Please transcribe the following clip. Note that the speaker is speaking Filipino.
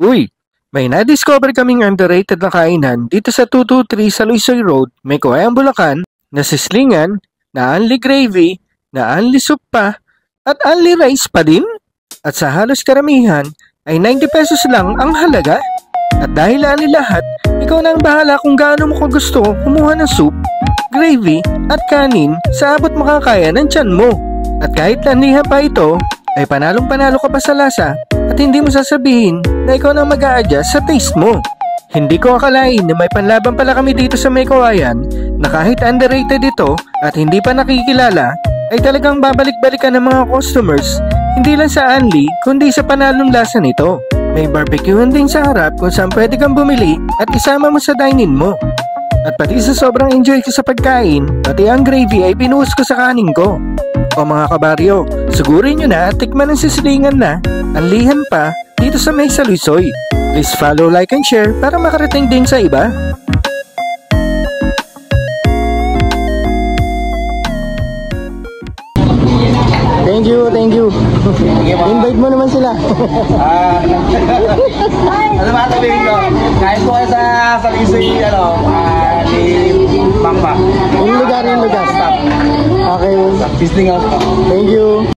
Uy, may na-discover kaming underrated na kainan dito sa 223 sa Luisoy Road, may Kawayan, Bulacan, na sislingan, na only gravy, na only soup pa, at only rice pa din. At sa halos karamihan ay 90 pesos lang ang halaga. At dahil ani lahat, ikaw na ang bahala kung gaano mo gusto kumuha ng soup, gravy, at kanin sa abot makakaya ng tiyan mo. At kahit laniha pa ito, ay panalong-panalo ka pa sa lasa at hindi mo sasabihin na ikaw na mag-a-adjust sa taste mo. Hindi ko akalain na may panlaban pala kami dito sa May Kawayan na kahit underrated ito at hindi pa nakikilala, ay talagang babalik-balikan ng mga customers, hindi lang sa Anli kundi sa panalong lasa nito. May barbecuehan din sa harap kung saan pwede kang bumili at isama mo sa dine-in mo. At pati sa sobrang enjoy ko sa pagkain, pati ang gravy ay pinuhos ko sa kanin ko. O mga kabaryo, sigurin nyo na at tikman ang sislingan na, anlihan pa, dito sa May Salusoy. Please follow, like, and share para makarating din sa iba. Thank you, thank you. Invite mo naman sila. Ano ba sabihin ko? Kahit po kayo sa Luisoy, ni Pampa. Yung lugar. Stop. Okay. Visiting house po. Thank you.